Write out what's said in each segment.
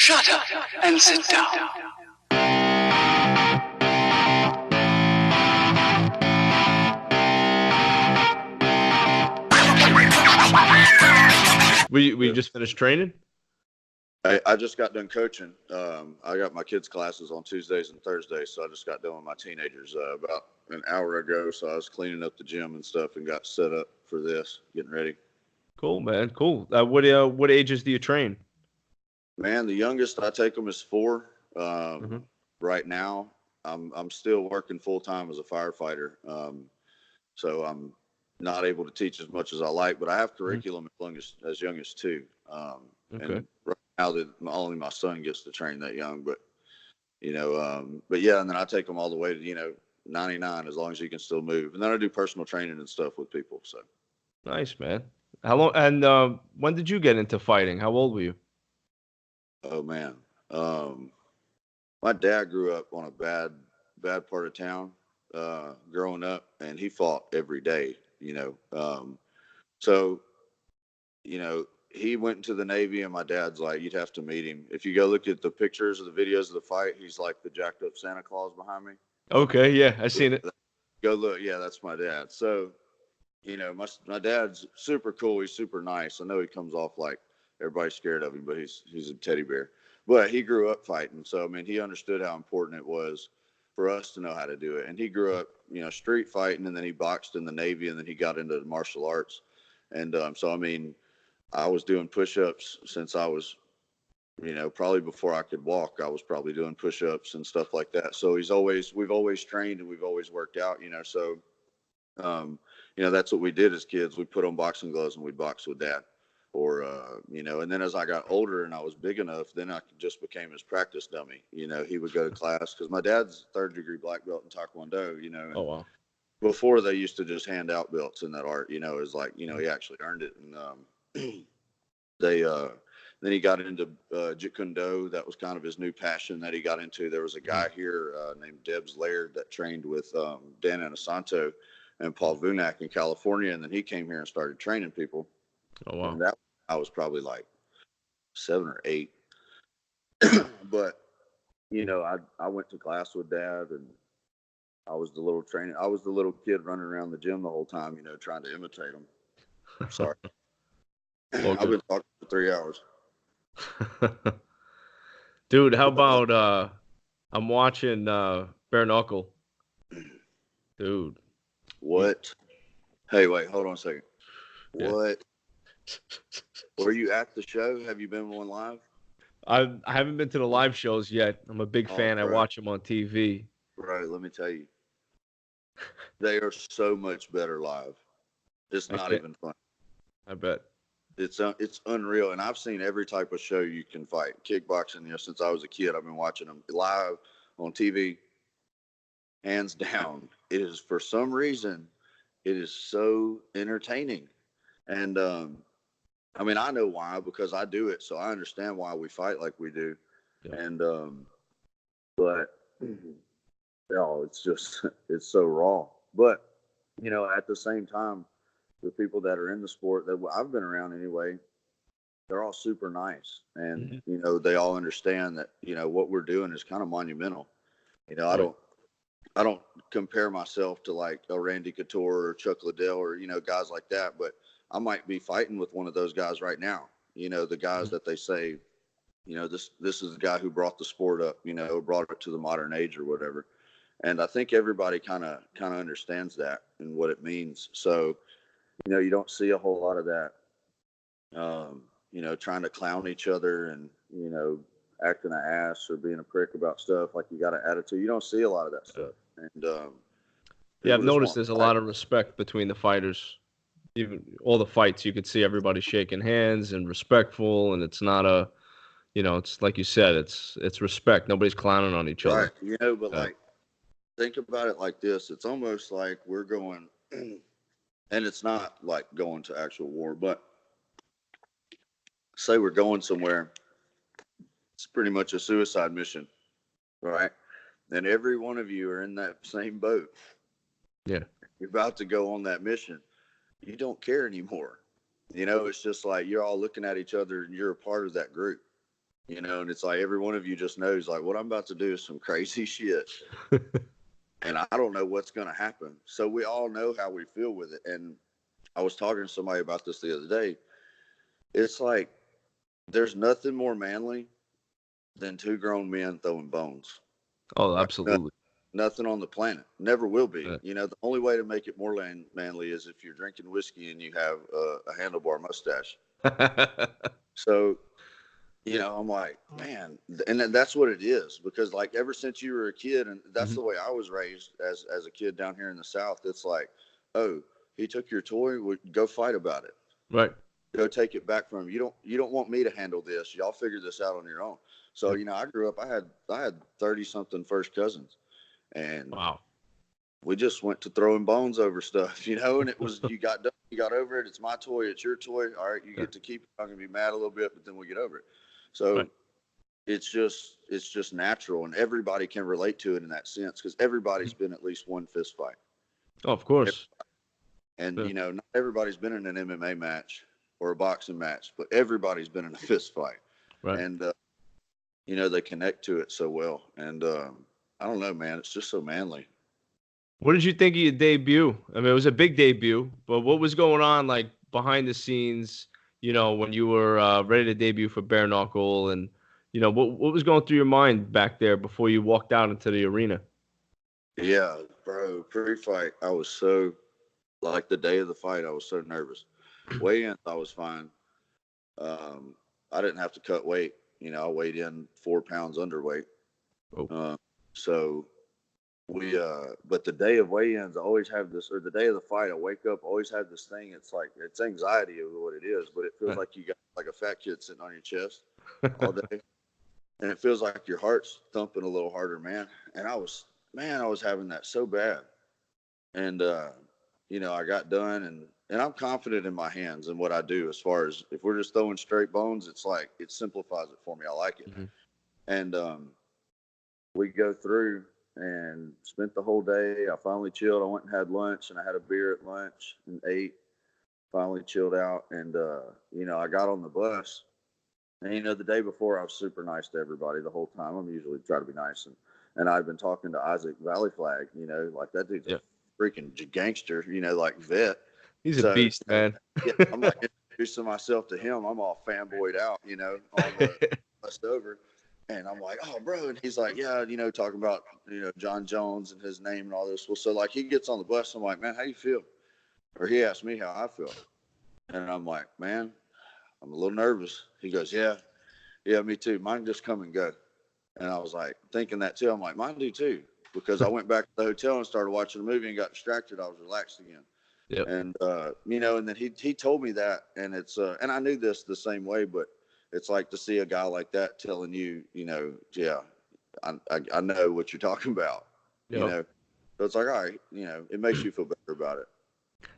Shut up and sit down. We just finished training? I just got done coaching. I got my kids' classes on Tuesdays and Thursdays, so I just got done with my teenagers about an hour ago. So I was cleaning up the gym and stuff and got set up for this, getting ready. Cool, man. Cool. What ages do you train? Man, the youngest I take them is 4. Mm-hmm. Right now, I'm still working full time as a firefighter, so I'm not able to teach as much as I like. But I have curriculum as young as 2. Okay. And right now, only my son gets to train that young. But but yeah, and then I take them all the way to 99 as long as you can still move. And then I do personal training and stuff with people. So Nice, man. How long? And when did you get into fighting? How old were you? oh man, my dad grew up on a bad part of town growing up, and he fought every day. So he went into the Navy, and my dad's like, you'd have to meet him. If you go look at the pictures of the videos of the fight, he's like the jacked up Santa Claus behind me. Okay, yeah, I seen it. Go look. Yeah, that's my dad. So, my dad's super cool. He's super nice. I know he comes off like everybody's scared of him, but he's a teddy bear. But he grew up fighting. So, I mean, he understood how important it was for us to know how to do it. And he grew up, street fighting, and then he boxed in the Navy, and then he got into martial arts. And so, I mean, I was doing push-ups since I was, probably before I could walk. I was probably doing push-ups and stuff like that. So we've always trained and we've always worked out, So, that's what we did as kids. We put on boxing gloves and we'd box with dad. Or, and then as I got older and I was big enough, then I just became his practice dummy. He would go to class because my dad's 3rd-degree black belt in Taekwondo, And Oh wow. before they used to just hand out belts in that art, it was like, he actually earned it. And then he got into Jeet Kune Do. That was kind of his new passion that he got into. There was a guy here named Debs Laird that trained with Dan Anasanto and Paul Vunak in California, and then he came here and started training people. Oh wow. And I was probably like 7 or 8. But I went to class with dad, and I was the little kid running around the gym the whole time, trying to imitate him. Sorry. I've been talking for 3 hours. Dude, how about I'm watching Bare Knuckle. Dude. What? Hey, wait, hold on a second. Yeah. What? Were you at the show? Have you been on live? I haven't been to the live shows yet. I'm a big fan. I watch them on TV. Right, let me tell you. They are so much better live. It's not even fun. I bet. It's unreal, and I've seen every type of show you can fight. Kickboxing, since I was a kid, I've been watching them live on TV. Hands down, it is, for some reason, it is so entertaining. And I mean, I know why, because I do it, so I understand why we fight like we do. Yeah. And but it's so raw. But at the same time, the people that are in the sport that I've been around anyway, they're all super nice, and they all understand that what we're doing is kind of monumental. I don't compare myself to like a Randy Couture or Chuck Liddell or guys like that, but I might be fighting with one of those guys right now. The guys that they say, this is the guy who brought the sport up, brought it to the modern age or whatever. And I think everybody kind of understands that and what it means. So, you don't see a whole lot of that, trying to clown each other and, acting an ass or being a prick about stuff like you got an attitude. You don't see a lot of that stuff. And yeah, I've noticed there's a lot of respect between the fighters. Even all the fights, you could see everybody shaking hands and respectful, and it's not it's like you said, it's respect. Nobody's clowning on each other. Right. But like, think about it like this. It's almost like we're going, and it's not like going to actual war, but say we're going somewhere. It's pretty much a suicide mission, right? And every one of you are in that same boat. Yeah. You're about to go on that mission. You don't care anymore. It's just like you're all looking at each other and you're a part of that group. And it's like every one of you just knows, like, what I'm about to do is some crazy shit. And I don't know what's going to happen. So we all know how we feel with it. And I was talking to somebody about this the other day. It's like there's nothing more manly than two grown men throwing bones. Oh, Right? absolutely. Nothing on the planet. Never will be. Yeah. The only way to make it more manly is if you're drinking whiskey and you have a handlebar mustache. So, I'm like, man, and that's what it is, because like ever since you were a kid, and that's the way I was raised as a kid down here in the South. It's like, oh, he took your toy, go fight about it. Right. Go take it back from him. You don't want me to handle this. Y'all figure this out on your own. So, Yep. I grew up, I had 30 something first cousins, and Wow. we just went to throwing bones over stuff, and it was, you got done, you got over it. It's my toy. It's your toy. All right. You Yeah. get to keep it. I'm going to be mad a little bit, but then we'll get over it. Right. So it's just natural, and everybody can relate to it in that sense, because everybody's been at least one fist fight. Oh, of course. And, Yeah. not everybody's been in an MMA match or a boxing match, but everybody's been in a fist fight. Right. And, they connect to it so well. And I don't know, man, it's just so manly. What did you think of your debut? I mean, it was a big debut, but what was going on like behind the scenes, when you were ready to debut for Bare Knuckle, and, what was going through your mind back there before you walked out into the arena? Yeah, bro, pre-fight, I was so, like the day of the fight, I was so nervous. Weigh-ins, I was fine. I didn't have to cut weight. I weighed in 4 pounds underweight. Oh. So but the day of weigh-ins, I always have this, or the day of the fight, I wake up, I always have this thing. It's like, it's anxiety of what it is, but it feels like you got like a fat kid sitting on your chest all day. And it feels like your heart's thumping a little harder, man. And I was having that so bad. And, I got done, and I'm confident in my hands and what I do. As far as if we're just throwing straight bones, it's like, it simplifies it for me. I like it. Mm-hmm. And, we go through and spent the whole day. I finally chilled. I went and had lunch, and I had a beer at lunch and ate. Finally chilled out, and I got on the bus. And the day before, I was super nice to everybody the whole time. I'm usually try to be nice, and I'd been talking to Isaac Valley Flag. Like that dude's a freaking gangster. Like vet. He's a beast, man. Yeah, I'm like introducing myself to him. I'm all fanboyed out, on the bus over. And I'm like, oh, bro. And he's like, yeah, talking about, John Jones and his name and all this. Well, so like he gets on the bus. I'm like, man, how you feel? Or he asked me how I feel. And I'm like, man, I'm a little nervous. He goes, yeah, me too. Mine just come and go. And I was like, thinking that too. I'm like, mine do too. Because I went back to the hotel and started watching a movie and got distracted. I was relaxed again. Yep. And, and then he told me that. And it's, and I knew this the same way, but it's like to see a guy like that telling you, yeah, I know what you're talking about, Yep. So it's like, all right, it makes you feel better about it.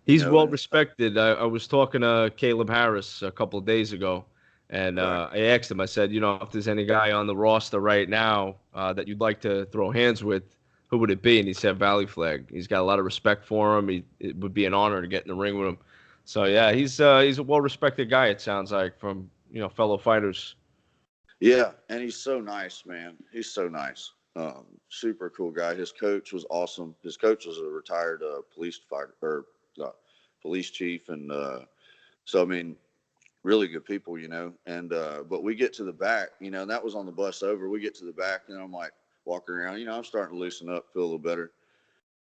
He's well respected. I was talking to Caleb Harris a couple of days ago, and Right. I asked him, I said, if there's any guy on the roster right now that you'd like to throw hands with, who would it be? And he said Valley Flag. He's got a lot of respect for him. It would be an honor to get in the ring with him. So, yeah, he's a well-respected guy, it sounds like, from, fellow fighters. Yeah, and he's so nice, man. He's so nice. Super cool guy. His coach was awesome. His coach was a retired police fighter or police chief, and so I mean, really good people, And but we get to the back, and that was on the bus over. We get to the back, and I'm like walking around, I'm starting to loosen up, feel a little better,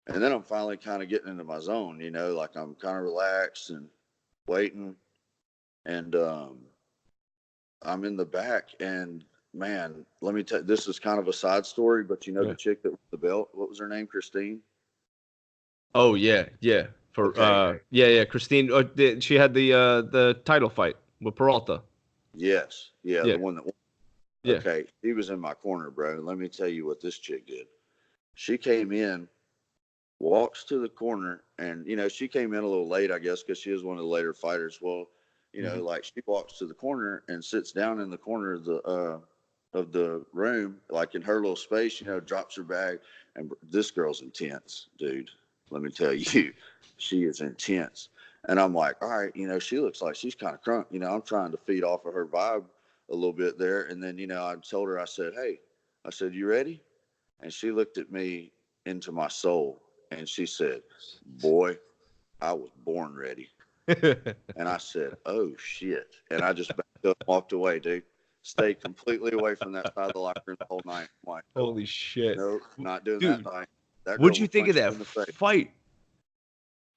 and then I'm finally kind of getting into my zone, like I'm kind of relaxed and waiting, and I'm in the back, and man, let me tell you, this is kind of a side story, but the chick that with the belt, what was her name? Christine? Oh, yeah. For okay. Christine, she had the title fight with Peralta. Yes. Yeah, Yeah. the one that won. Yeah. Okay, he was in my corner, bro. Let me tell you what this chick did. She came in, walks to the corner, and she came in a little late, I guess, because she is one of the later fighters. Well, like she walks to the corner and sits down in the corner of the room, like in her little space, drops her bag. And this girl's intense, dude. Let me tell you, she is intense. And I'm like, all right, she looks like she's kind of crunk. I'm trying to feed off of her vibe. a little bit there. And then, I told her, I said, hey, I said, you ready? And she looked at me into my soul and she said, boy, I was born ready. And I said, oh, shit. And I just backed up, walked away, dude. Stayed completely away from that side of the locker room the whole night. I'm like, nope, Holy shit. nope, not doing Dude, that night. That what'd girl you will think of punch you that in the face. fight?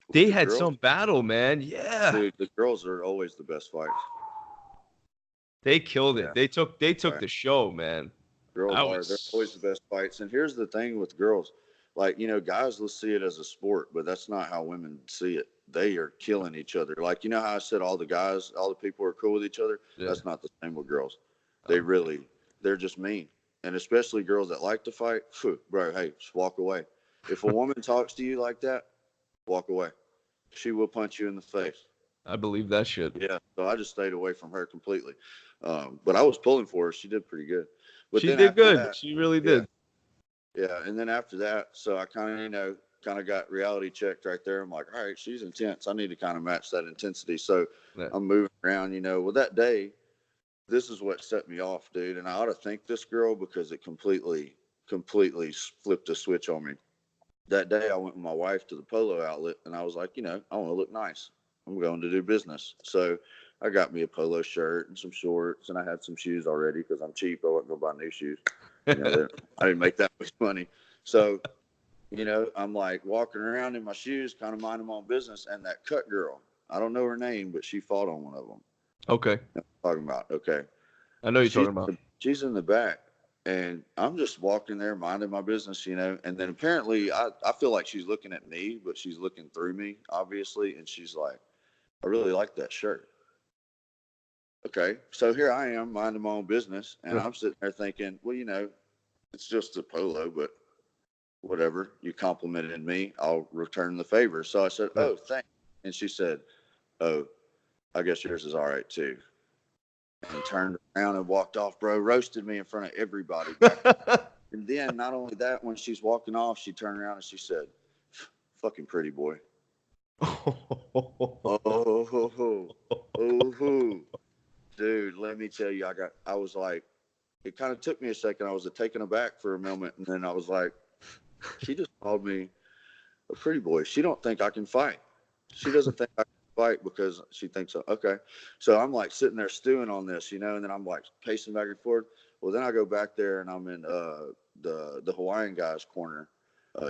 With They the had girls, some battle, man. Yeah. dude, the girls are always the best fights. They killed it. Yeah, They took right. the show, man. Girls I they're always was the best fights. And here's the thing with girls, like, guys will see it as a sport, but that's not how women see it. They are killing each other. Like, how I said all the guys, all the people are cool with each other. yeah. That's not the same with girls. Um, They're just mean. And especially girls that like to fight, phew, bro, hey, just walk away. If a woman talks to you like that, walk away. She will punch you in the face. I believe that shit. Yeah. So I just stayed away from her completely. But I was pulling for her. She did pretty good. But She then did after good. that, She really yeah, did. yeah. And then after that, so I kind of, kind of got reality checked right there. I'm like, all right, she's intense. I need to kind of match that intensity. So Yeah. I'm moving around, Well, that day, this is what set me off, dude. And I ought to thank this girl because it completely flipped a switch on me. That day, I went with my wife to the polo outlet and I was like, I want to look nice. I'm going to do business. So I got me a polo shirt and some shorts and I had some shoes already because I'm cheap. I wasn't going to buy new shoes. I didn't make that much money. So, I'm like walking around in my shoes, kind of minding my own business. And that cut girl, I don't know her name, but she fought on one of them. Okay. I'm talking about, okay. I know you're She's talking about. she's in the back. And I'm just walking there, minding my business, And then apparently, I feel like she's looking at me, but she's looking through me, obviously. And she's like, I really like that shirt. Okay. So here I am, minding my own business. And I'm sitting there thinking, well, it's just a polo, but whatever. You complimented me. I'll return the favor. So I said, oh, thanks. And she said, oh, I guess yours is all right, too. And turned around and walked off, bro. Roasted me in front of everybody. And then, not only that, when she's walking off, she turned around and she said, fucking pretty boy. Oh, dude, let me tell you, I was like, it kind of took me a second. I was taken aback for a moment. And then I was like, she just called me a pretty boy. She don't think I can fight. She doesn't think I can fight because she thinks, okay. So I'm like sitting there stewing on this, and then I'm like pacing back and forth. Well, then I go back there and I'm in the Hawaiian guy's corner.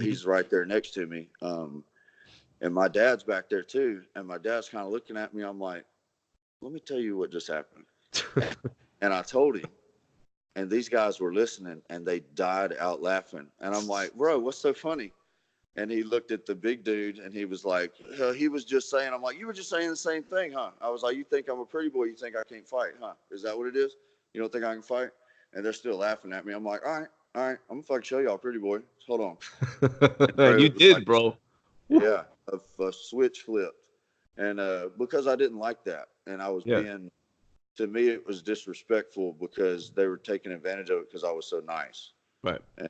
He's right there next to me. And my dad's back there too. And my dad's kind of looking at me. I'm like, let me tell you what just happened. And I told him. And these guys were listening and they died out laughing. And I'm like, bro, what's so funny? And he looked at the big dude and he was like, he was just saying, I'm like, you were just saying the same thing, huh? I was like, you think I'm a pretty boy? You think I can't fight, huh? Is that what it is? You don't think I can fight? And they're still laughing at me. I'm like, all right, I'm going to fucking show y'all, pretty boy. Hold on. And bro, You it was did, like, bro. yeah, a switch flipped. And because I didn't like that and I was being, to me, it was disrespectful because they were taking advantage of it because I was so nice. Right. And,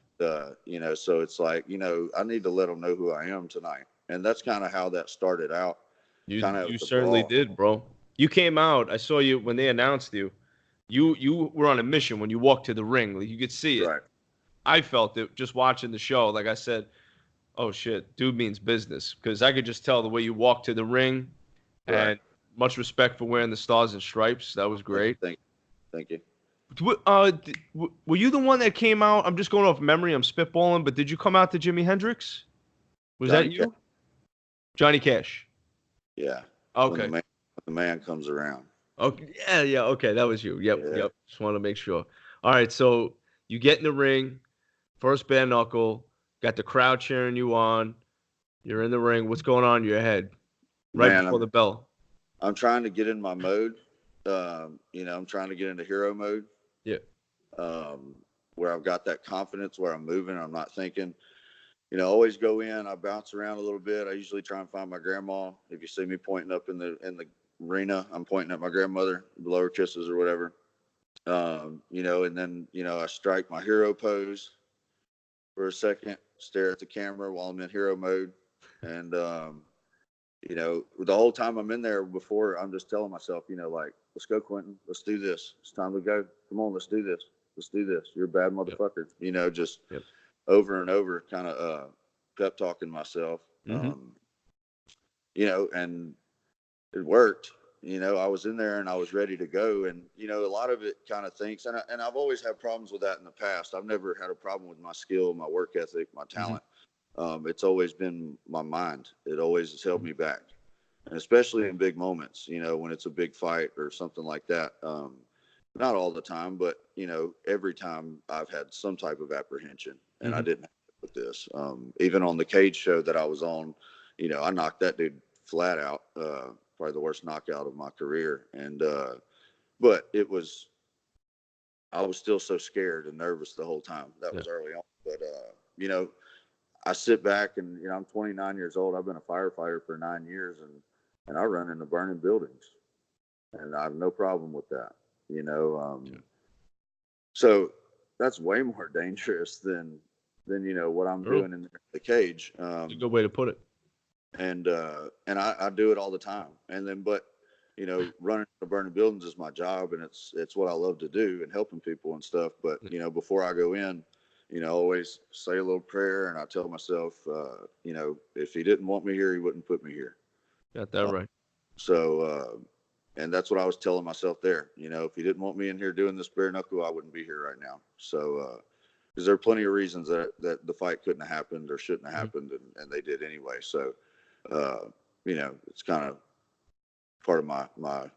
so it's like, I need to let them know who I am tonight. And that's kind of how that started out. You certainly did, bro. You came out. I saw you when they announced you. You were on a mission when you walked to the ring. Like, you could see it. Right. I felt it just watching the show. Like I said, oh shit, dude means business. Because I could just tell the way you walked to the ring. Right. And much respect for wearing the stars and stripes. That was great. Thank you. Were you the one that came out? I'm just going off memory. I'm spitballing, but did you come out to Jimi Hendrix? Was Johnny that you? Cash. Johnny Cash. Yeah. Okay. When the man comes around. Okay. Yeah. Okay, that was you. Yep. Yeah. Yep. Just want to make sure. All right. So you get in the ring, first bare knuckle, got the crowd cheering you on. You're in the ring. What's going on in your head? Right Man, before the bell. I'm trying to get in my mode. I'm trying to get into hero mode. Yeah. Where I've got that confidence, where I'm moving, I'm not thinking. Always go in. I bounce around a little bit. I usually try and find my grandma. If you see me pointing up in the arena, I'm pointing at my grandmother, blow her kisses or whatever. And then I strike my hero pose for a second, stare at the camera while I'm in hero mode, and you know, the whole time I'm in there before, I'm just telling myself, you know, like, let's go, Quentin. Let's do this. It's time to go. Come on, let's do this. Let's do this. You're a bad Yep. motherfucker. You know, just Yep. over and over, kind of pep talking myself. Mm-hmm. You know, and it worked. You know, I was in there and I was ready to go. And, you know, a lot of it kind of thinks, and I've always had problems with that in the past. I've never had a problem with my skill, my work ethic, my talent. It's always been my mind. It always has held me back. And especially in big moments, you know, when it's a big fight or something like that. Not all the time, but, you know, every time I've had some type of apprehension, and I didn't have it with this. Even on the cage show that I was on, you know, I knocked that dude flat out, probably the worst knockout of my career. And, but I was still so scared and nervous the whole time. That was early on. But, you know, I sit back and, you know, I'm 29 years old. I've been a firefighter for 9 years, and I run into burning buildings, and I have no problem with that, you know. So that's way more dangerous than, you know, what I'm doing in the cage. That's a good way to put it. And I do it all the time. And then, but, you know, running the burning buildings is my job, and it's what I love to do, and helping people and stuff. But, you know, before I go in, you know, I always say a little prayer, and I tell myself, you know, if he didn't want me here, he wouldn't put me here. Got that right. So, and that's what I was telling myself there. You know, if he didn't want me in here doing this bare knuckle, I wouldn't be here right now. So, because there are plenty of reasons that the fight couldn't have happened or shouldn't have happened, and they did anyway. So, you know, it's kind of part of my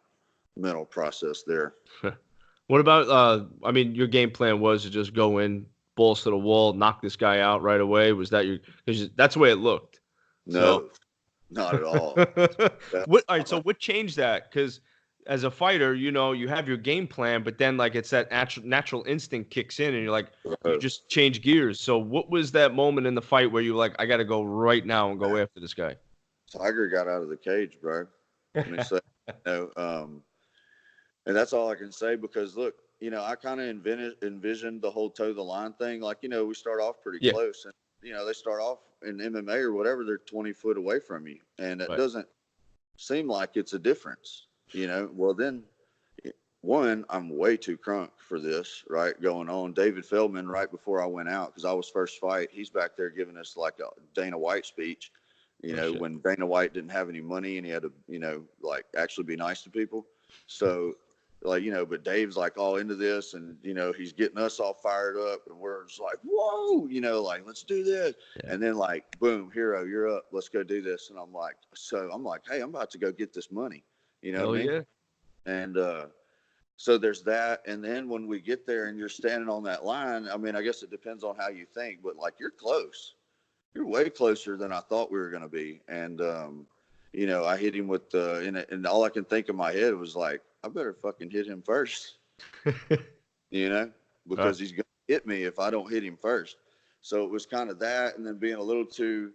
mental process there. What about, I mean, your game plan was to just go in, balls to the wall, knock this guy out right away. Was that because that's the way it looked. No, not at all. All right, so what changed that? Because as a fighter, you know, you have your game plan, but then like it's that natural instinct kicks in, and you're like, you just change gears. So what was that moment in the fight where you were like, I got to go right now and go after this guy? Tiger got out of the cage, bro. Let me say, you know, and that's all I can say, because look, you know, I kind of envisioned the whole toe the line thing. Like, you know, we start off pretty close, and, you know, they start off in MMA or whatever, they're 20 foot away from you. And it doesn't seem like it's a difference, you know. Well, then, one, I'm way too crunk for this, right? Going on. David Feldman, right before I went out, because I was first fight, he's back there giving us like a Dana White speech, you know, when Dana White didn't have any money and he had to, you know, like actually be nice to people. So, like, you know, but Dave's like all into this, and, you know, he's getting us all fired up, and we're just like, whoa, you know, like, let's do this. And then, like, boom, hero, you're up, let's go do this. And I'm like, hey, I'm about to go get this money, you know what I mean? And so there's that. And then when we get there and you're standing on that line, I mean, I guess it depends on how you think, but like, you're close. You're way closer than I thought we were going to be. And, you know, I hit him with and all I can think in my head was like, I better fucking hit him first, you know, because he's going to hit me if I don't hit him first. So it was kind of that, and then being a little too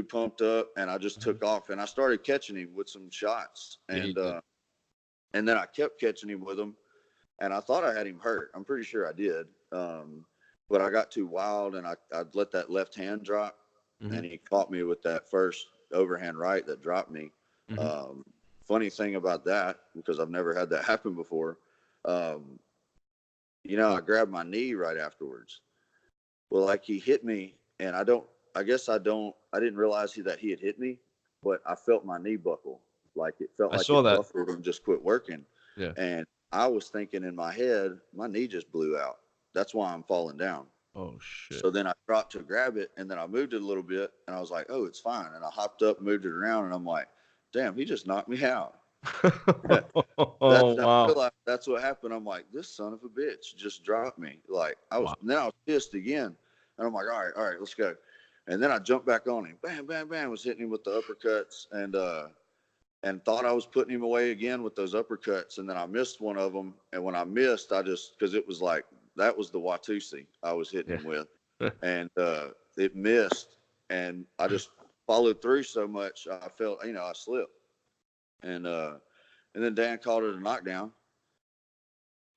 pumped up, and I just took off, and I started catching him with some shots, and then I kept catching him with them, and I thought I had him hurt. I'm pretty sure I did. But I got too wild, and I let that left hand drop, and he caught me with that first overhand right that dropped me. Funny thing about that, because I've never had that happen before, you know, I grabbed my knee right afterwards. Well, like, he hit me, and I didn't realize that he had hit me, but I felt my knee buckle. Like, it felt like it buckled and just quit working. Yeah. And I was thinking in my head, my knee just blew out. That's why I'm falling down. Oh, shit. So then I dropped to grab it, and then I moved it a little bit, and I was like, oh, it's fine. And I hopped up, moved it around, and I'm like, damn, he just knocked me out. I realized that's what happened. I'm like, this son of a bitch just dropped me. Like, then I was pissed again. And I'm like, all right, let's go. And then I jumped back on him. Bam, bam, bam. Was hitting him with the uppercuts, and thought I was putting him away again with those uppercuts. And then I missed one of them. And when I missed, because it was like, that was the Watusi I was hitting him with. And it missed. And I just followed through so much, I felt, you know, I slipped. And then Dan called it a knockdown.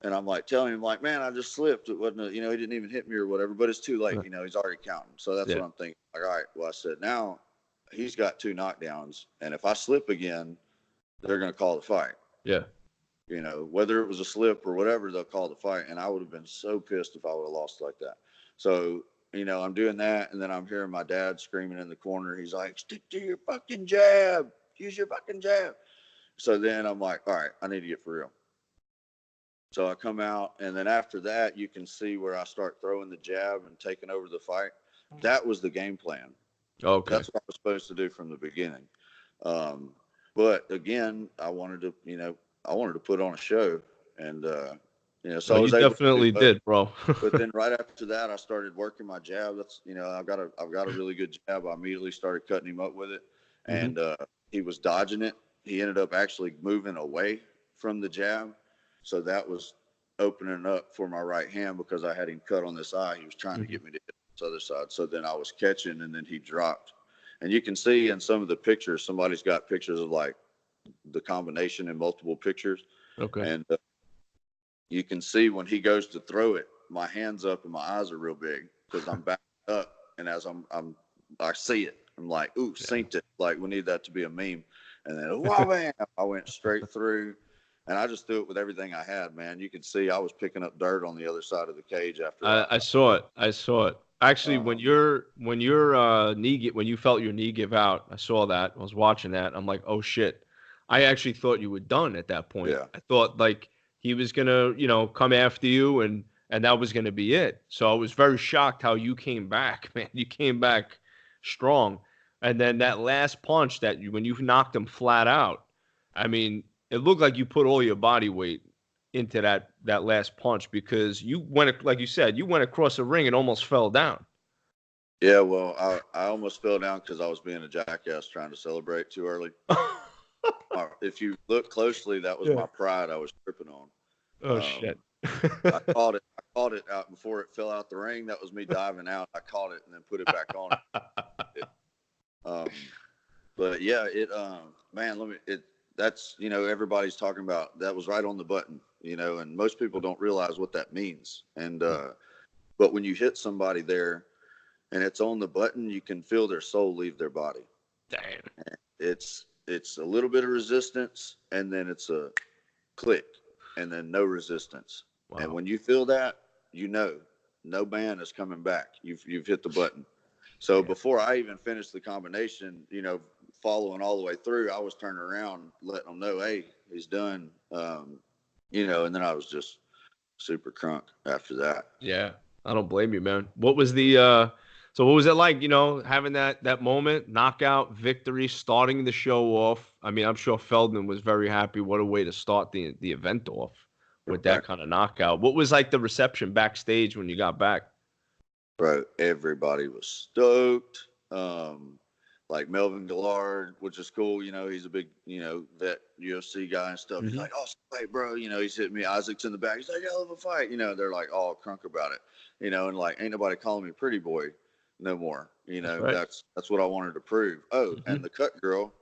And I'm like telling him, like, man, I just slipped. It wasn't, you know, he didn't even hit me or whatever, but it's too late. You know, he's already counting. So that's what I'm thinking. Like, all right, well, I said, now he's got 2 knockdowns, and if I slip again, they're going to call the fight. Yeah. You know, whether it was a slip or whatever, they'll call the fight. And I would have been so pissed if I would have lost like that. So, you know, I'm doing that, and then I'm hearing my dad screaming in the corner. He's like, stick to your fucking jab. Use your fucking jab. So then I'm like, all right, I need to get for real. So I come out, and then after that, you can see where I start throwing the jab and taking over the fight. That was the game plan. Okay. That's what I was supposed to do from the beginning. But again, I wanted to put on a show, and you know, so I was you able definitely to did, bro. But then right after that, I started working my jab. That's, you know, I've got a really good jab. I immediately started cutting him up with it, and he was dodging it. He ended up actually moving away from the jab, so that was opening up for my right hand because I had him cut on this eye. He was trying to get me to hit this other side. So then I was catching, and then he dropped. And you can see in some of the pictures, somebody's got pictures of like the combination in multiple pictures. Okay. And you can see when he goes to throw it, my hands up and my eyes are real big because I'm backed up. And as I see it, I'm like, ooh, synced it. Like, we need that to be a meme. And then, wow, man, I went straight through, and I just threw it with everything I had, man. You could see I was picking up dirt on the other side of the cage after. I saw it. I saw it. Actually, when you felt your knee give out, I saw that. I was watching that. I'm like, oh shit. I actually thought you were done at that point. Yeah. I thought like he was gonna, you know, come after you and that was gonna be it. So I was very shocked how you came back, man. You came back strong. And then that last punch when you knocked him flat out, I mean, it looked like you put all your body weight into that last punch because you went, like you said, you went across the ring and almost fell down. Yeah, well, I almost fell down because I was being a jackass trying to celebrate too early. If you look closely, that was my pride I was tripping on. Oh shit! I caught it out before it fell out the ring. That was me diving out. I caught it and then put it back on. But yeah, man, that's, you know, everybody's talking about that was right on the button, you know, and most people don't realize what that means. And but when you hit somebody there and it's on the button, you can feel their soul leave their body. Damn. It's a little bit of resistance, and then it's a click, and then no resistance. Wow. And when you feel that, you know, no man is coming back. You've hit the button. So before I even finished the combination, you know, following all the way through, I was turning around, letting them know, hey, he's done. You know, and then I was just super crunk after that. Yeah, I don't blame you, man. What was so what was it like, you know, having that moment, knockout victory, starting the show off? I mean, I'm sure Feldman was very happy. What a way to start the event off with that kind of knockout. What was like the reception backstage when you got back? Bro, everybody was stoked. Like Melvin Gillard, which is cool. You know, he's a big, you know, vet UFC guy and stuff. He's like, awesome fight, bro. You know, he's hitting me. Isaac's in the back. He's like, hell of a fight. You know, they're like all crunk about it. You know, and like, ain't nobody calling me pretty boy no more. You know, that's what I wanted to prove. Oh, and the cut girl.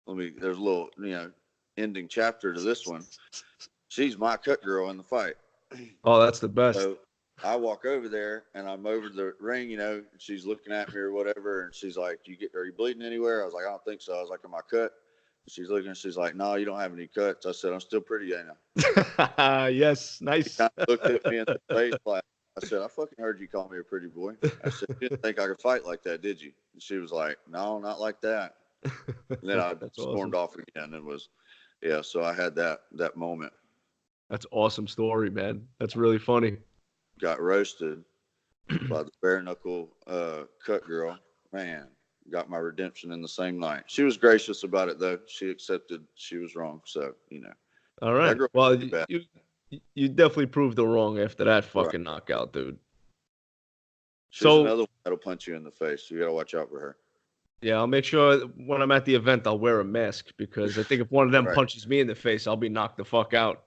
There's a little, you know, ending chapter to this one. She's my cut girl in the fight. Oh, that's the best. So I walk over there and I'm over the ring, you know, and she's looking at me or whatever. And she's like, are you bleeding anywhere? I was like, I don't think so. I was like, am I cut? She's looking and she's like, no, you don't have any cuts. I said, I'm still pretty, ain't I? Yes. Nice. She kind of looked at me in the face like, I said, I fucking heard you call me a pretty boy. I said, you didn't think I could fight like that, did you? And she was like, no, not like that. And then I stormed off again and so I had that moment. That's awesome story, man. That's really funny. Got roasted by the bare knuckle cut girl. Man, got my redemption in the same night. She was gracious about it, though. She accepted she was wrong. So, you know. All right. Well, you definitely proved her wrong after that fucking knockout, dude. She's another one that'll punch you in the face. So you got to watch out for her. Yeah, I'll make sure when I'm at the event, I'll wear a mask because I think if one of them punches me in the face, I'll be knocked the fuck out.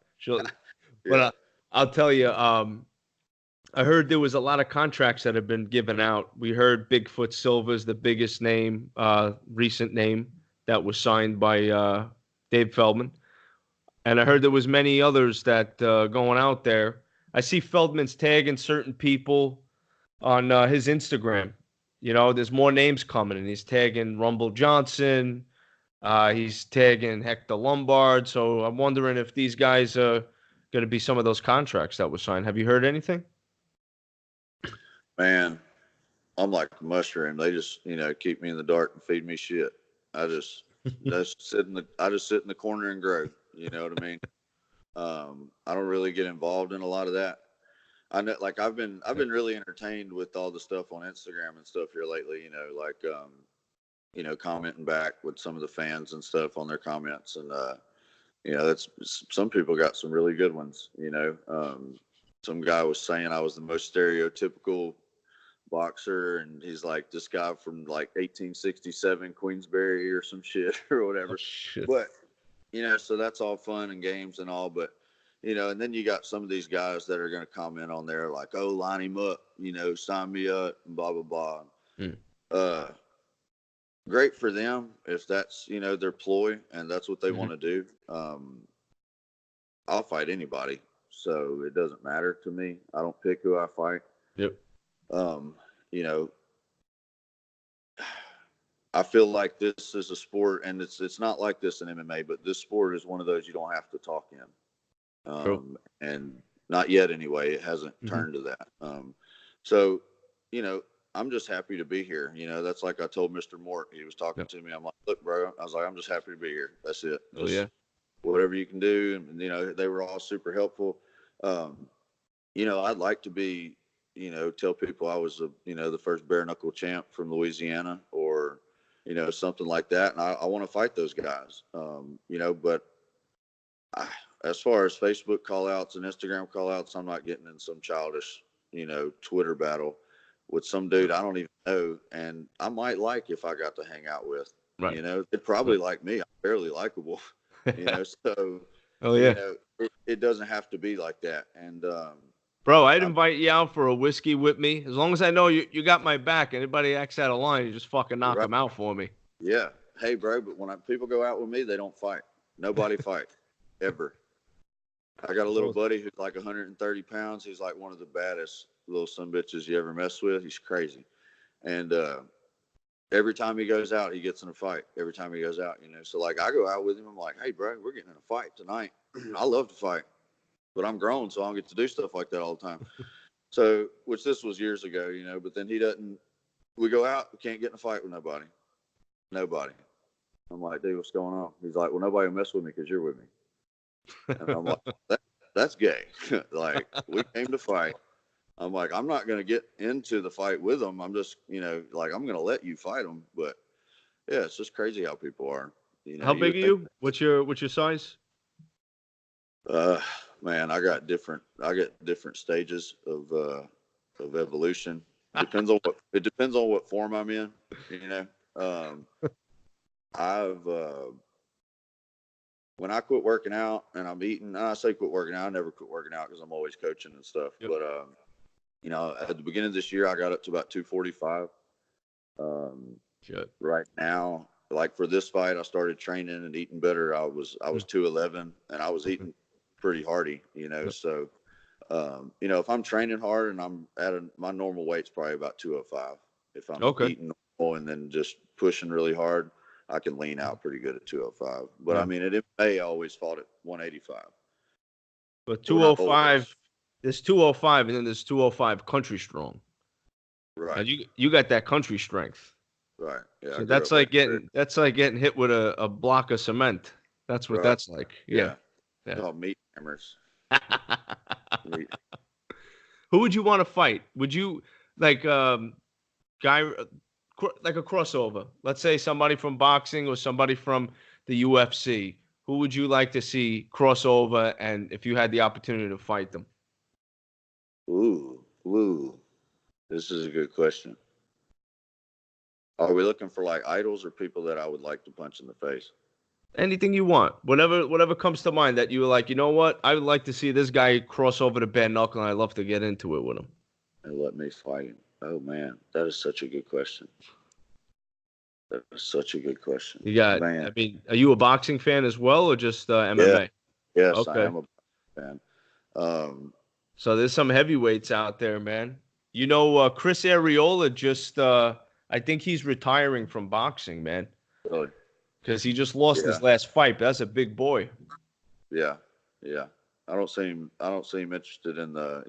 But I'll tell you, I heard there was a lot of contracts that have been given out. We heard Bigfoot Silva's the biggest name, recent name that was signed by Dave Feldman. And I heard there was many others that going out there. I see Feldman's tagging certain people on his Instagram. there's more names coming, and he's tagging Rumble Johnson. He's tagging Hector Lombard. So I'm wondering if these guys are going to be some of those contracts that were signed. Have you heard anything? Man, I'm like a mushroom. They just, keep me in the dark and feed me shit. I just sit in the corner and grow. You know what I mean? I don't really get involved in a lot of that. I know, like I've been really entertained with all the stuff on Instagram and stuff here lately. Commenting back with some of the fans and stuff on their comments, and that's some people got some really good ones. Some guy was saying I was the most stereotypical boxer, and he's like this guy from like 1867 Queensberry or some shit or whatever. Oh, shit. But so that's all fun and games and all, but and then you got some of these guys that are going to comment on there like, oh, line him up, sign me up, and blah blah blah. Great for them if that's their ploy and that's what they want to do. I'll fight anybody, so it doesn't matter to me. I don't pick who I fight. Yep. I feel like this is a sport, and it's not like this in MMA, but this sport is one of those you don't have to talk in. And not yet anyway. It hasn't turned to that. So, I'm just happy to be here. That's like I told Mr. Mort. He was talking to me. I'm like, look, bro. I was like, I'm just happy to be here. That's it. Just whatever you can do. And, they were all super helpful. I'd like to be, tell people I was, the first bare knuckle champ from Louisiana or, something like that. And I want to fight those guys, but as far as Facebook call outs and Instagram call outs, I'm not getting in some childish, Twitter battle with some dude I don't even know. And I might like if I got to hang out with, they'd probably like me. I'm fairly likable, so, it doesn't have to be like that. And, bro, I'd invite you out for a whiskey with me. As long as I know you got my back. Anybody acts out of line, you just fucking knock them out for me. Yeah. Hey, bro, but when people go out with me, they don't fight. Nobody fight, ever. I got a little buddy who's like 130 pounds. He's like one of the baddest little sumbitches you ever mess with. He's crazy. And every time he goes out, he gets in a fight. Every time he goes out, So, like, I go out with him. I'm like, hey, bro, we're getting in a fight tonight. I love to fight. But I'm grown, so I don't get to do stuff like that all the time. So, which this was years ago, but then he doesn't. We go out, we can't get in a fight with nobody. Nobody. I'm like, dude, what's going on? He's like, well, nobody will mess with me because you're with me. And I'm like, that's gay. Like, we came to fight. I'm like, I'm not going to get into the fight with them. I'm just, like, I'm going to let you fight them. But, yeah, it's just crazy how people are. How big are you? What's your size? Man, I got different stages of evolution. It depends on what form I'm in, when I quit working out and I'm eating, I say quit working out. I never quit working out because I'm always coaching and stuff. Yep. But, at the beginning of this year, I got up to about 245. Right now, like for this fight, I started training and eating better. I was 211 and I was eating pretty hardy, so, if I'm training hard and I'm my normal weight's probably about 205. If I'm eating normal and then just pushing really hard, I can lean out pretty good at 205. But I mean, at MMA, I always fought at 185. But 205, there's 205 and then there's 205 country strong. Right. And you got that country strength. Right. Yeah. So that's like getting hit with a block of cement. That's what that's like. Yeah. Oh, meat hammers. Who would you want to fight? Would you like guy like a crossover? Let's say somebody from boxing or somebody from the UFC. Who would you like to see crossover? And if you had the opportunity to fight them? Ooh, this is a good question. Are we looking for like idols or people that I would like to punch in the face? Anything you want, whatever comes to mind that you were like, you know what, I would like to see this guy cross over to bare knuckle, and I'd love to get into it with him. And let me fight him. Oh man, that is such a good question. That is such a good question. You got, man. I mean, are you a boxing fan as well, or just MMA? Yeah. Yes, okay. I am a boxing fan. So there's some heavyweights out there, man. Chris Areola just I think he's retiring from boxing, man, Really? because he just lost Yeah. his last fight. But that's a big boy. Yeah. Yeah. I don't see him. I don't see him interested in the.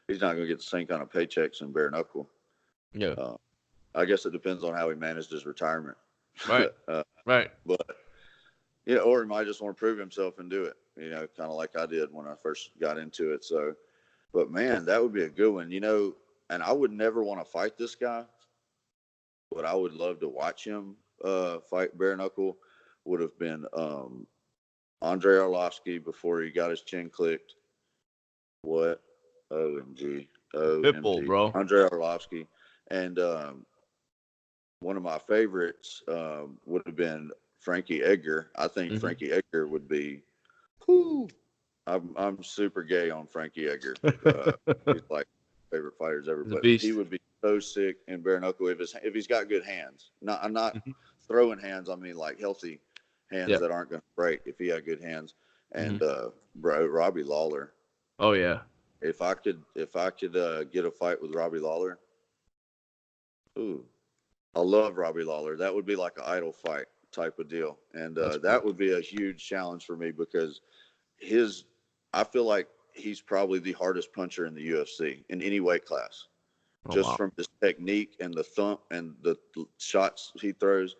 He's not going to get the same kind of paychecks in bare knuckle. Yeah. I guess it depends on how he managed his retirement. Right. Right. But or he might just want to prove himself and do it. Kind of like I did when I first got into it. So, but man, that would be a good one. And I would never want to fight this guy, but I would love to watch him fight bare knuckle. Would have been Andre Arlovsky before he got his chin clicked. What? OMG. Pitbull, OMG. bro. Andre Arlovsky. And one of my favorites would have been Frankie Edgar. I think Frankie Edgar would be. Whew, I'm super gay on Frankie Edgar. He's like favorite fighters ever. But he would be so sick in bare knuckle if he's got good hands. I'm not throwing hands. I mean like healthy hands that aren't going to break. If he had good hands, and Robbie Lawler. Oh yeah. If I could get a fight with Robbie Lawler, ooh, I love Robbie Lawler. That would be like an idol fight type of deal, and that would be a huge challenge for me because I feel like he's probably the hardest puncher in the UFC in any weight class, from his technique and the thump and the shots he throws.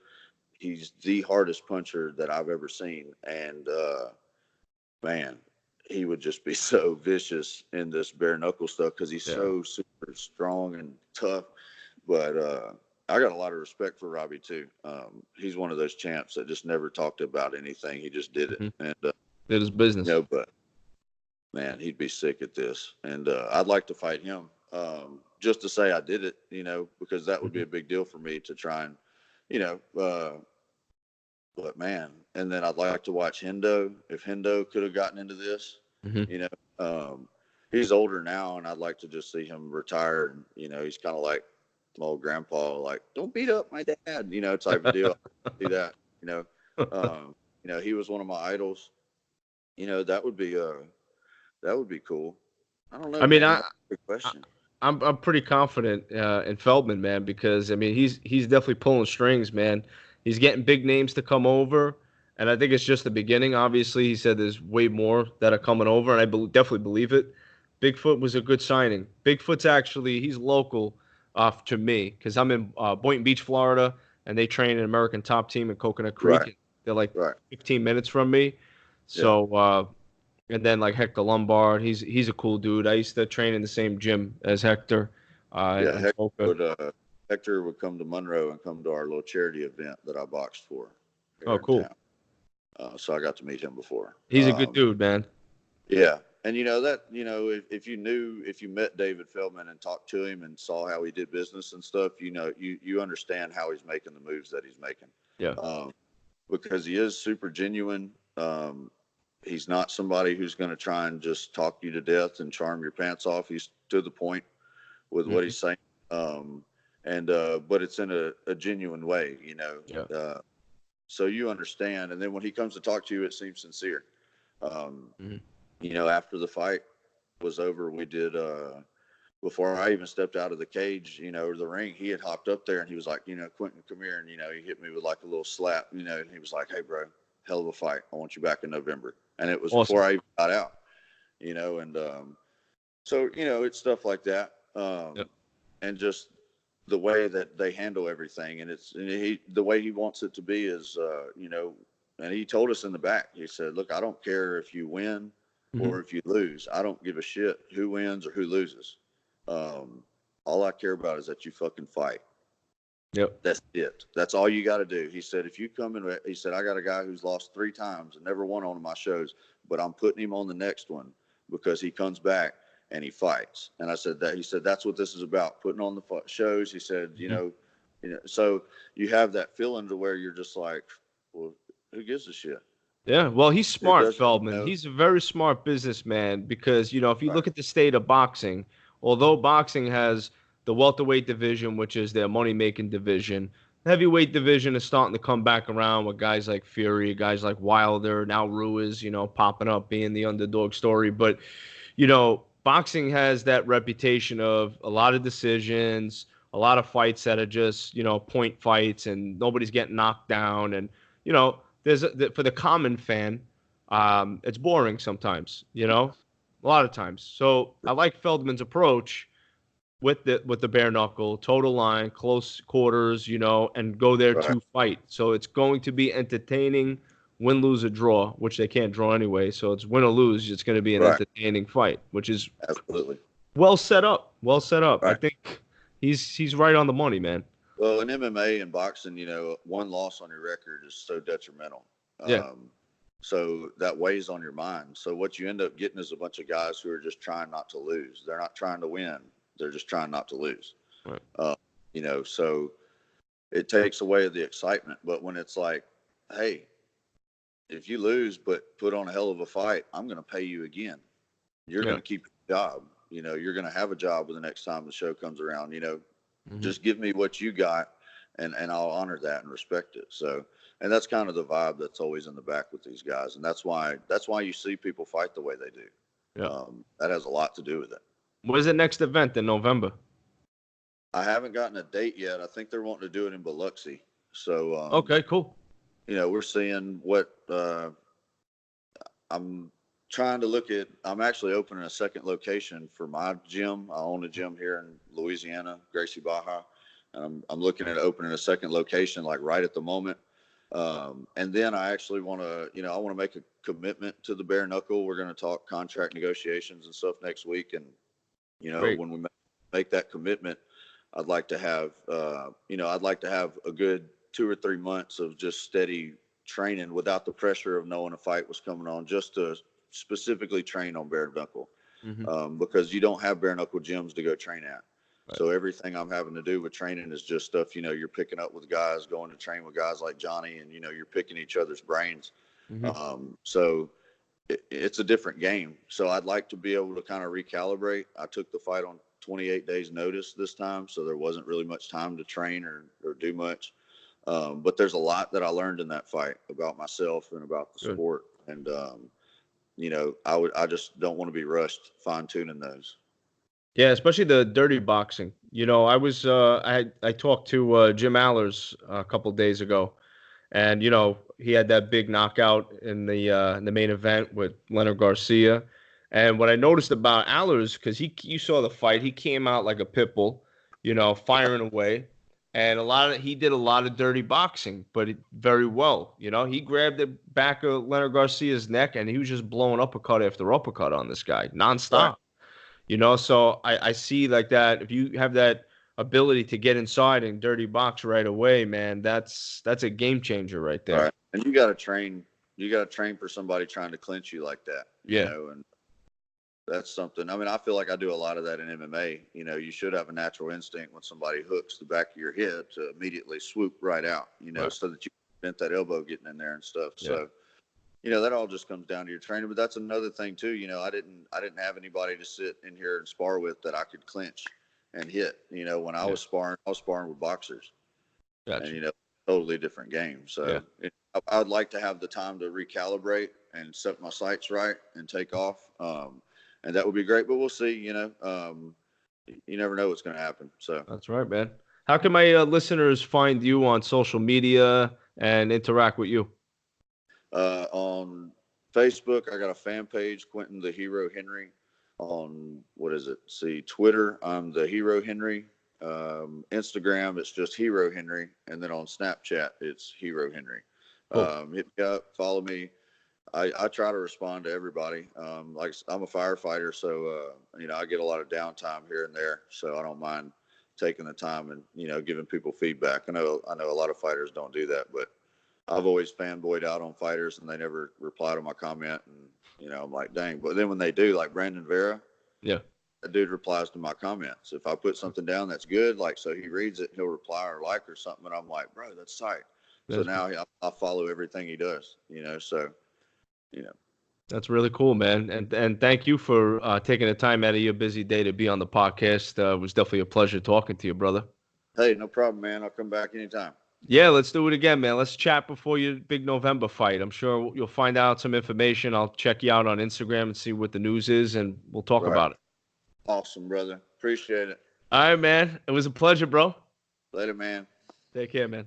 He's the hardest puncher that I've ever seen, and man, he would just be so vicious in this bare knuckle stuff because he's so super strong and tough. But I got a lot of respect for Robbie too. He's one of those champs that just never talked about anything. He just did it and did his business. But man, he'd be sick at this, and I'd like to fight him just to say I did it. Because that would be a big deal for me to try and but man, and then I'd like to watch Hendo. If Hendo could have gotten into this, he's older now, and I'd like to just see him retire. And he's kind of like my old grandpa, like don't beat up my dad, type of deal. See that, he was one of my idols. That would be cool. I don't know. I mean, good question. I'm pretty confident in Feldman, man, because I mean he's definitely pulling strings, man. He's getting big names to come over, and I think it's just the beginning. Obviously, he said there's way more that are coming over, and I definitely believe it. Bigfoot was a good signing. Bigfoot's he's local to me because I'm in Boynton Beach, Florida, and they train an American top team in Coconut Creek. Right. They're like 15 minutes from me. So, and then like Hector Lombard, he's a cool dude. I used to train in the same gym as Hector. Hector would come to Monroe and come to our little charity event that I boxed for. Oh, cool. So I got to meet him before. He's a good dude, man. Yeah. And if you met David Feldman and talked to him and saw how he did business and stuff, you understand how he's making the moves that he's making. Yeah. Because he is super genuine. He's not somebody who's going to try and just talk you to death and charm your pants off. He's to the point with what he's saying. But it's in a genuine way, so you understand. And then when he comes to talk to you, it seems sincere. After the fight was over, we did, before I even stepped out of the cage, or the ring, he had hopped up there and he was like, Quentin, come here. And, he hit me with like a little slap, and he was like, hey bro, hell of a fight. I want you back in November. And it was awesome. Before I even got out, and, so, it's stuff like that. And just the way that they handle everything, and the way he wants it to be is, and he told us in the back, he said, look, I don't care if you win or if you lose. I don't give a shit who wins or who loses. All I care about is that you fucking fight. Yep. That's it. That's all you got to do. He said, if you come in, he said, I got a guy who's lost 3 times and never won on my shows, but I'm putting him on the next one because he comes back and he fights. And I said that. He said, that's what this is about, putting on the shows. He said, so you have that feeling to where you're just like, well, who gives a shit? Yeah, well, he's smart, Feldman. He's a very smart businessman because, if you look at the state of boxing, although boxing has the welterweight division, which is their money-making division, the heavyweight division is starting to come back around with guys like Fury, guys like Wilder, now Ruiz, popping up, being the underdog story. But, boxing has that reputation of a lot of decisions, a lot of fights that are just, point fights and nobody's getting knocked down. And, for the common fan, it's boring sometimes, a lot of times. So I like Feldman's approach with the bare knuckle, total line, close quarters, and go there Right. to fight. So it's going to be entertaining, win, lose, or draw, which they can't draw anyway. So it's win or lose. It's going to be an Right. entertaining fight, which is Absolutely. well set up. Well set up. I Right. think he's right on the money, man. Well, in MMA and boxing, one loss on your record is so detrimental. Yeah. So that weighs on your mind. So what you end up getting is a bunch of guys who are just trying not to lose. They're not trying to win. They're just trying not to lose. Right. So it takes away the excitement. But when it's like, hey, if you lose but put on a hell of a fight, I'm going to pay you again. You're going to keep your job. You're going to have a job the next time the show comes around. Just give me what you got, and I'll honor that and respect it. So, and that's kind of the vibe that's always in the back with these guys, and that's why you see people fight the way they do. Yeah. That has a lot to do with it. What is the next event in November? I haven't gotten a date yet. I think they're wanting to do it in Biloxi. So, okay, cool. We're seeing what I'm trying to look at. I'm actually opening a second location for my gym. I own a gym here in Louisiana, Gracie Baja, and I'm looking at opening a second location like right at the moment. And then I actually want to, I want to make a commitment to the bare knuckle. We're going to talk contract negotiations and stuff next week. And, Great. when we make that commitment, I'd like to have, I'd like to have a good 2 or 3 months of just steady training without the pressure of knowing a fight was coming on, just to specifically train on bare knuckle. Because you don't have bare knuckle gyms to go train at. Right. So everything I'm having to do with training is just stuff, you're picking up with guys, going to train with guys like Johnny, and, you're picking each other's brains. So it's a different game. So I'd like to be able to kind of recalibrate. I took the fight on 28 days notice this time, so there wasn't really much time to train or do much. But there's a lot that I learned in that fight about myself and about the sport. And, I just don't want to be rushed fine tuning those. Yeah, especially the dirty boxing. I was I talked to Jim Allers a couple days ago, and he had that big knockout in the main event with Leonard Garcia. And what I noticed about Allers, because you saw the fight, he came out like a pit bull, firing away, and he did a lot of dirty boxing, but very well. He grabbed the back of Leonard Garcia's neck, and he was just blowing uppercut after uppercut on this guy nonstop. Right. So I see like that. If you have that ability to get inside and dirty box right away, man, that's a game changer right there. Right. And you got to train for somebody trying to clinch you like that. And that's something. I mean, I feel like I do a lot of that in MMA. You should have a natural instinct when somebody hooks the back of your head to immediately swoop right out, right. So that you prevent that elbow getting in there and stuff. Yeah. So, that all just comes down to your training. But that's another thing too. I didn't have anybody to sit in here and spar with that I could clinch and hit. When I was sparring with boxers. Gotcha. And totally different game. So I would like to have the time to recalibrate and set my sights right and take off. And that would be great, but we'll see. You never know what's going to happen. So that's right, man. How can my listeners find you on social media and interact with you? On Facebook, I got a fan page, Quentin the Hero Henry. On Twitter, I'm the Hero Henry. Instagram, it's just Hero Henry, and then on Snapchat, it's Hero Henry. Cool. Hit me up, follow me. I try to respond to everybody. Like I'm a firefighter, so I get a lot of downtime here and there, so I don't mind taking the time and giving people feedback. I know a lot of fighters don't do that, but I've always fanboyed out on fighters, and they never reply to my comment, and I'm like, dang. But then when they do, like Brandon Vera, that dude replies to my comments. If I put something down that's good, like so he reads it, he'll reply or like or something, and I'm like, bro, that's tight. So now I follow everything he does, That's really cool, man. And thank you for taking the time out of your busy day to be on the podcast. It was definitely a pleasure talking to you, brother. Hey, no problem, man. I'll come back anytime. Yeah, let's do it again, man. Let's chat before your big November fight. I'm sure you'll find out some information. I'll check you out on Instagram and see what the news is, and we'll talk about it. Awesome, brother. Appreciate it. All right, man. It was a pleasure, bro. Later, man. Take care, man.